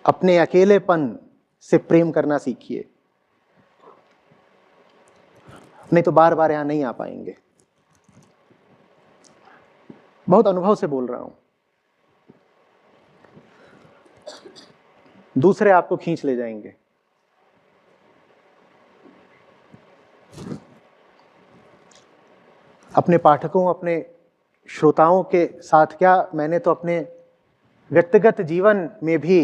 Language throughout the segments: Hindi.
अपने अकेलेपन से प्रेम करना सीखिए, नहीं तो बार बार यहां नहीं आ पाएंगे। बहुत अनुभव से बोल रहा हूं। दूसरे आपको खींच ले जाएंगे। अपने पाठकों, अपने श्रोताओं के साथ क्या, मैंने तो अपने व्यक्तिगत जीवन में भी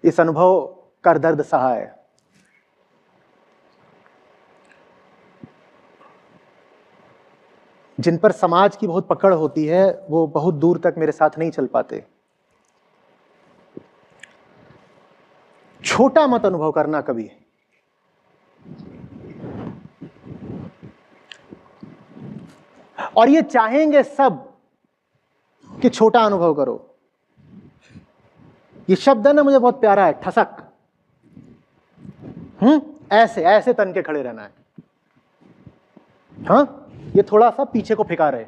इस अनुभव का दर्द सहा है। जिन पर समाज की बहुत पकड़ होती है वो बहुत दूर तक मेरे साथ नहीं चल पाते। छोटा मत अनुभव करना कभी। और ये चाहेंगे सब कि छोटा अनुभव करो। ये शब्द है ना, मुझे बहुत प्यारा है, ठसक। ऐसे ऐसे तन के खड़े रहना है। हाँ, ये थोड़ा सा पीछे को फेंका रहे।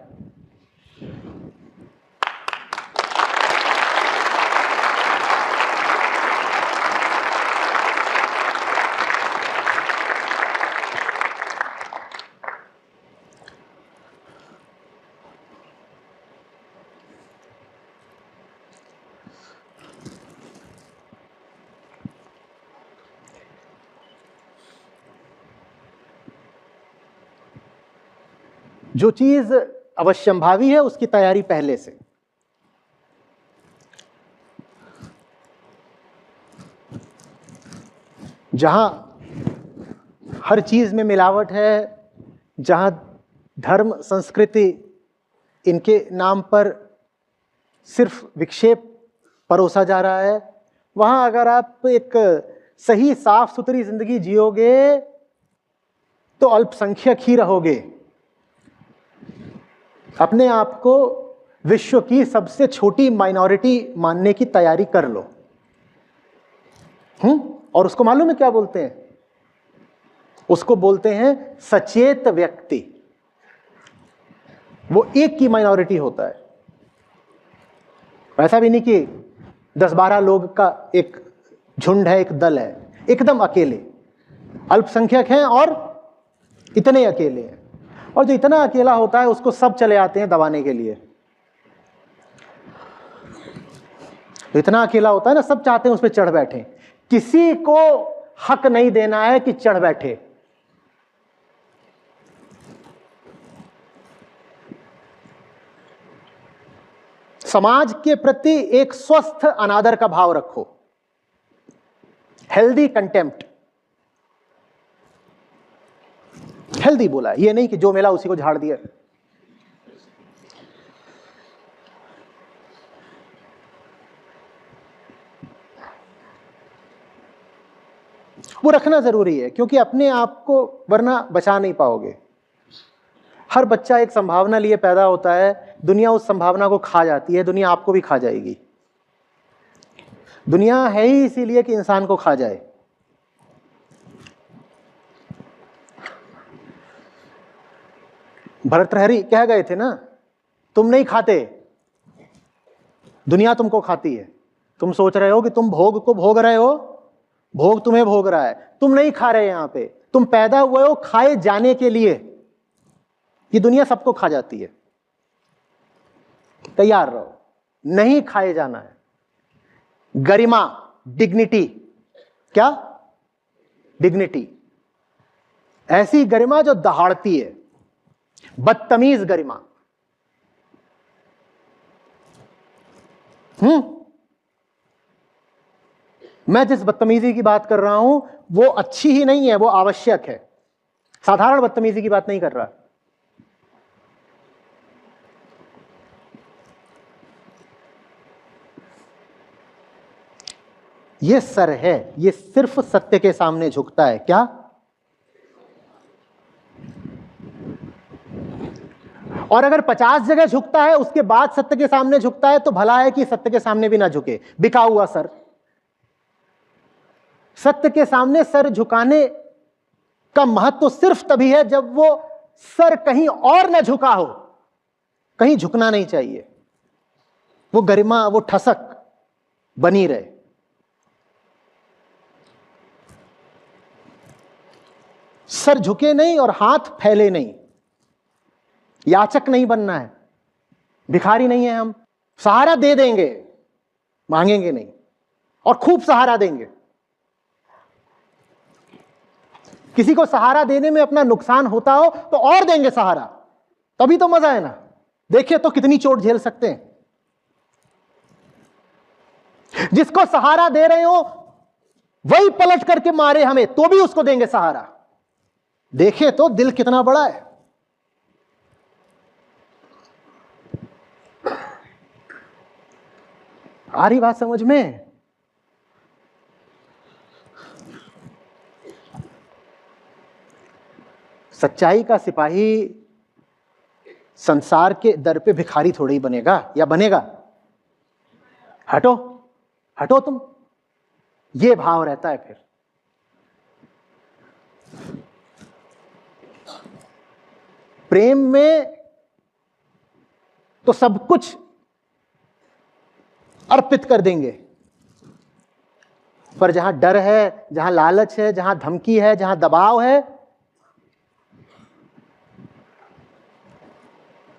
जो चीज अवश्यंभावी है उसकी तैयारी पहले से। जहां हर चीज में मिलावट है, जहां धर्म संस्कृति इनके नाम पर सिर्फ विक्षेप परोसा जा रहा है, वहां अगर आप एक सही साफ सुथरी जिंदगी जियोगे तो अल्पसंख्यक ही रहोगे। अपने आप को विश्व की सबसे छोटी माइनॉरिटी मानने की तैयारी कर लो। और उसको मालूम है क्या बोलते हैं? उसको बोलते हैं सचेत व्यक्ति। वो एक की माइनॉरिटी होता है। ऐसा भी नहीं कि 10-12 लोग का एक झुंड है, एक दल है। एकदम अकेले अल्पसंख्यक हैं और इतने अकेले हैं। और जो इतना अकेला होता है उसको सब चले आते हैं दबाने के लिए। इतना अकेला होता है ना, सब चाहते हैं उस पर चढ़ बैठे। किसी को हक नहीं देना है कि चढ़ बैठे। समाज के प्रति एक स्वस्थ अनादर का भाव रखो, हेल्दी कंटेम्प्ट। हेल्दी बोला है, ये नहीं कि जो मिला उसी को झाड़ दिया। वो रखना जरूरी है, क्योंकि अपने आप को वरना बचा नहीं पाओगे। हर बच्चा एक संभावना लिए पैदा होता है, दुनिया उस संभावना को खा जाती है, दुनिया आपको भी खा जाएगी। दुनिया है ही इसीलिए कि इंसान को खा जाए। भर्तृहरि कह गए थे ना, तुम नहीं खाते, दुनिया तुमको खाती है। तुम सोच रहे हो कि तुम भोग को भोग रहे हो, भोग तुम्हें भोग रहा है। तुम नहीं खा रहे, यहां पे तुम पैदा हुए हो खाए जाने के लिए। ये दुनिया सबको खा जाती है, तैयार रहो, नहीं खाए जाना है। गरिमा, डिग्निटी, क्या डिग्निटी? ऐसी गरिमा जो दहाड़ती है, बदतमीज गरिमा। मैं जिस बदतमीजी की बात कर रहा हूं वो अच्छी ही नहीं है, वो आवश्यक है। साधारण बदतमीजी की बात नहीं कर रहा। ये सर है, ये सिर्फ सत्य के सामने झुकता है। क्या? और अगर 50 जगह झुकता है उसके बाद सत्य के सामने झुकता है तो भला है कि सत्य के सामने भी ना झुके। बिका हुआ सर। सत्य के सामने सर झुकाने का महत्व सिर्फ तभी है जब वो सर कहीं और ना झुका हो। कहीं झुकना नहीं चाहिए, वो गरिमा, वो ठसक बनी रहे। सर झुके नहीं और हाथ फैले नहीं। याचक नहीं बनना है, भिखारी नहीं है हम। सहारा दे देंगे, मांगेंगे नहीं, और खूब सहारा देंगे। किसी को सहारा देने में अपना नुकसान होता हो तो और देंगे सहारा, तभी तो मजा है ना। देखिए तो कितनी चोट झेल सकते हैं। जिसको सहारा दे रहे हो वही पलट करके मारे हमें, तो भी उसको देंगे सहारा। देखिए तो दिल कितना बड़ा है। आ रही बात समझ में? सच्चाई का सिपाही संसार के दर पे भिखारी थोड़ी बनेगा, या बनेगा? हटो हटो तुम, ये भाव रहता है फिर। प्रेम में तो सब कुछ अर्पित कर देंगे, पर जहां डर है, जहां लालच है, जहां धमकी है, जहां दबाव है,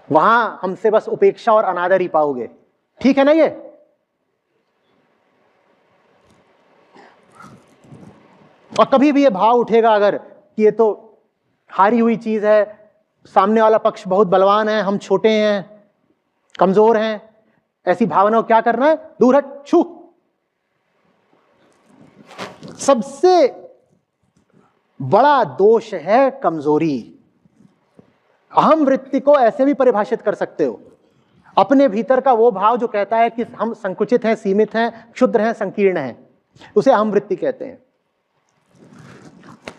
वहां हमसे बस उपेक्षा और अनादर ही पाओगे। ठीक है ना? ये और कभी भी ये भाव उठेगा अगर कि ये तो हारी हुई चीज है, सामने वाला पक्ष बहुत बलवान है, हम छोटे हैं, कमजोर हैं, ऐसी भावना को क्या करना है? दूर हट, छू। सबसे बड़ा दोष है कमजोरी। अहम वृत्ति को ऐसे भी परिभाषित कर सकते हो, अपने भीतर का वो भाव जो कहता है कि हम संकुचित हैं, सीमित हैं, क्षुद्र हैं, संकीर्ण हैं, उसे अहम वृत्ति कहते हैं।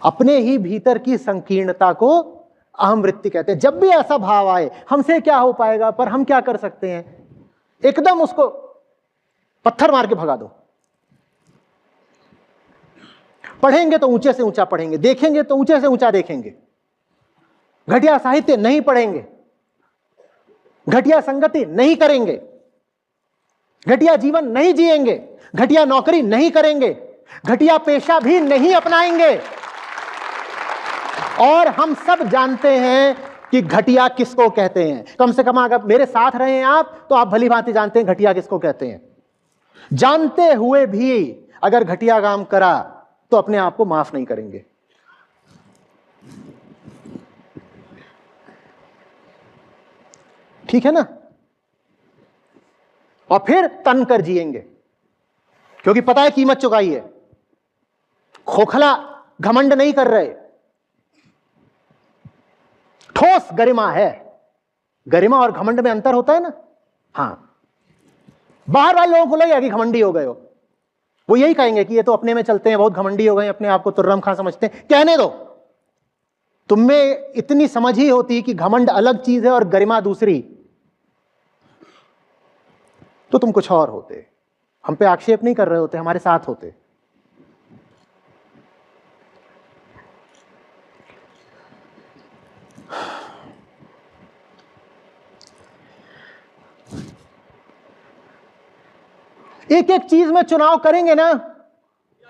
अपने ही भीतर की संकीर्णता को अहम वृत्ति कहते हैं। जब भी ऐसा भाव आए, हमसे क्या हो पाएगा, पर हम क्या कर सकते हैं, एकदम उसको पत्थर मार के भगा दो। पढ़ेंगे तो ऊंचे से ऊंचा पढ़ेंगे, देखेंगे तो ऊंचे से ऊंचा देखेंगे, घटिया साहित्य नहीं पढ़ेंगे, घटिया संगति नहीं करेंगे, घटिया जीवन नहीं जिएंगे, घटिया नौकरी नहीं करेंगे, घटिया पेशा भी नहीं अपनाएंगे। और हम सब जानते हैं कि घटिया किसको कहते हैं। कम से कम अगर मेरे साथ रहे हैं आप, तो आप भली भांति जानते हैं घटिया किसको कहते हैं। जानते हुए भी अगर घटिया काम करा तो अपने आप को माफ नहीं करेंगे। ठीक है ना? और फिर तन कर जिएंगे, क्योंकि पता है कीमत चुकाई है। खोखला घमंड नहीं कर रहे, ठोस गरिमा है। गरिमा और घमंड में अंतर होता है ना। हां, बाहर वाले लोगों को लगेगा कि घमंडी हो गए हो, वो यही कहेंगे कि ये तो अपने में चलते हैं, बहुत घमंडी हो गए, अपने आप को तुर्रम खां समझते हैं। कहने दो, तुममें इतनी समझ ही होती कि घमंड अलग चीज है और गरिमा दूसरी, तो तुम कुछ और होते। हम पे आक्षेप नहीं कर रहे होते, हमारे साथ होते। एक एक चीज में चुनाव करेंगे ना,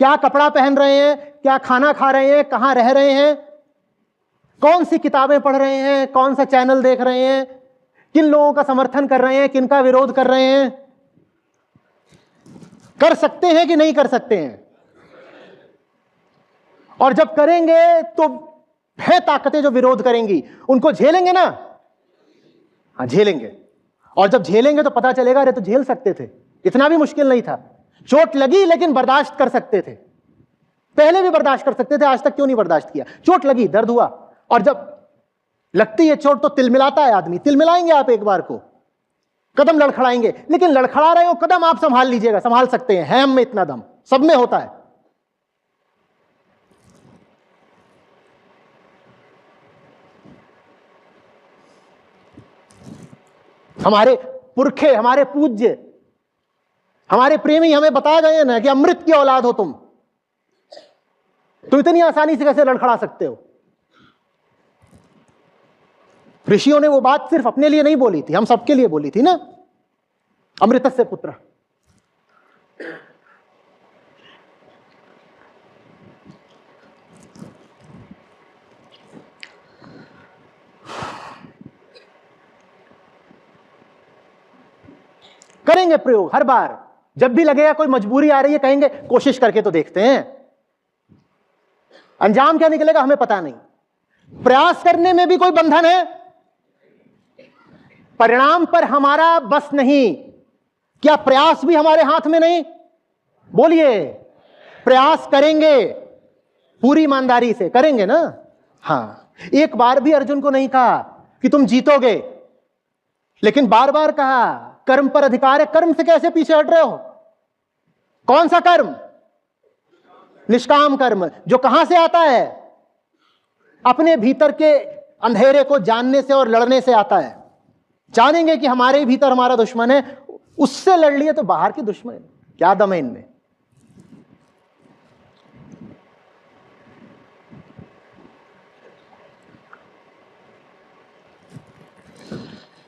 क्या कपड़ा पहन रहे हैं, क्या खाना खा रहे हैं, कहां रह रहे हैं, कौन सी किताबें पढ़ रहे हैं, कौन सा चैनल देख रहे हैं, किन लोगों का समर्थन कर रहे हैं, किन का विरोध कर रहे हैं, कर सकते हैं कि नहीं कर सकते हैं। और जब करेंगे तो है ताकतें जो विरोध करेंगी, उनको झेलेंगे ना। हाँ, झेलेंगे। और जब झेलेंगे तो पता चलेगा अरे तो झेल सकते थे, इतना भी मुश्किल नहीं था। चोट लगी लेकिन बर्दाश्त कर सकते थे, पहले भी बर्दाश्त कर सकते थे, आज तक क्यों नहीं बर्दाश्त किया। चोट लगी, दर्द हुआ, और जब लगती है चोट तो तिलमिलाता है आदमी। तिलमिलाएंगे आप एक बार को, कदम लड़खड़ाएंगे, लेकिन लड़खड़ा रहे हो कदम आप संभाल लीजिएगा, संभाल सकते हैं। है हम में इतना दम, सब में होता है। हमारे पुरखे, हमारे पूज्य, हमारे प्रेमी हमें बताया गए ना कि अमृत की औलाद हो तुम, तो इतनी आसानी से कैसे लड़खड़ा सकते हो। ऋषियों ने वो बात सिर्फ अपने लिए नहीं बोली थी, हम सबके लिए बोली थी ना। अमृतस्य पुत्र। करेंगे प्रयोग हर बार। जब भी लगेगा कोई मजबूरी आ रही है, कहेंगे कोशिश करके तो देखते हैं। अंजाम क्या निकलेगा हमें पता नहीं। प्रयास करने में भी कोई बंधन है, परिणाम पर हमारा बस नहीं। क्या प्रयास भी हमारे हाथ में नहीं? बोलिए, प्रयास करेंगे, पूरी ईमानदारी से करेंगे ना। हाँ, एक बार भी अर्जुन को नहीं कहा कि तुम जीतोगे, लेकिन बार बार कहा कर्म पर अधिकार है। कर्म से कैसे पीछे हट रहे हो? कौन सा कर्म? निष्काम कर्म, जो कहां से आता है? अपने भीतर के अंधेरे को जानने से और लड़ने से आता है। जानेंगे कि हमारे भीतर हमारा दुश्मन है, उससे लड़ लिए तो बाहर के दुश्मन, क्या दम है इनमें।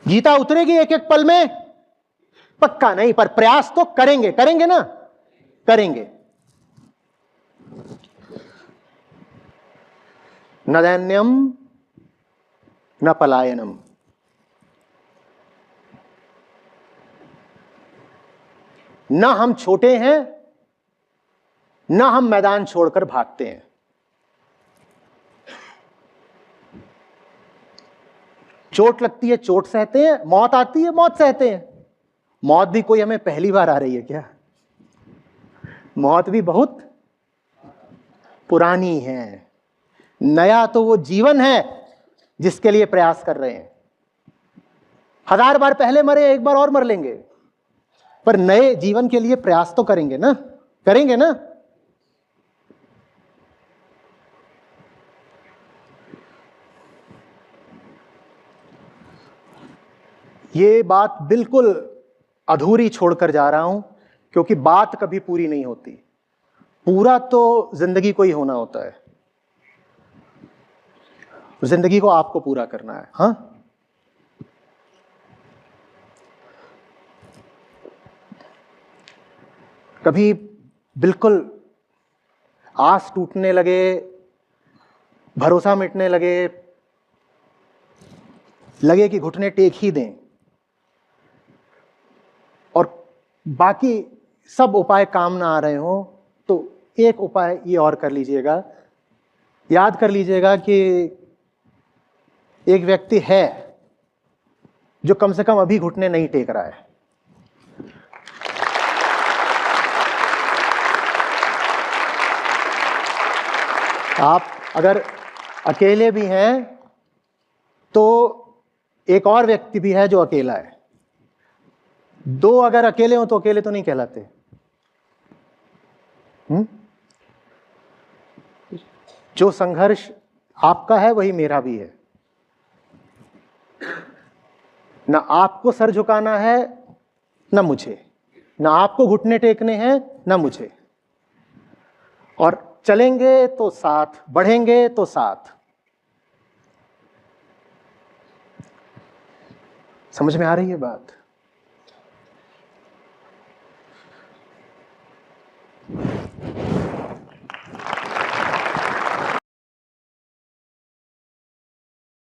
गीता उतरेगी एक एक पल में? पक्का नहीं, पर प्रयास तो करेंगे। करेंगे ना? करेंगे। न दैन्यम न पलायनम। न हम छोटे हैं, न हम मैदान छोड़कर भागते हैं। चोट लगती है, चोट सहते हैं। मौत आती है, मौत सहते हैं। मौत भी कोई हमें पहली बार आ रही है क्या? मौत भी बहुत पुरानी है। नया तो वो जीवन है जिसके लिए प्रयास कर रहे हैं। 1000 बार पहले मरे, एक बार और मर लेंगे, पर नए जीवन के लिए प्रयास तो करेंगे ना। करेंगे ना? ये बात बिल्कुल अधूरी छोड़कर जा रहा हूं, क्योंकि बात कभी पूरी नहीं होती। पूरा तो जिंदगी को ही होना होता है। जिंदगी को आपको पूरा करना है। हाँ, कभी बिल्कुल आस टूटने लगे, भरोसा मिटने लगे कि घुटने टेक ही दें, और बाकी सब उपाय काम ना आ रहे हो, तो एक उपाय ये और कर लीजिएगा। याद कर लीजिएगा कि एक व्यक्ति है जो कम से कम अभी घुटने नहीं टेक रहा है। आप अगर अकेले भी हैं तो एक और व्यक्ति भी है जो अकेला है। 2 अगर अकेले हो तो अकेले तो नहीं कहलाते। जो संघर्ष आपका है वही मेरा भी है। ना आपको सर झुकाना है, ना मुझे। ना आपको घुटने टेकने हैं, ना मुझे। और चलेंगे तो साथ, बढ़ेंगे तो साथ। समझ में आ रही है बात?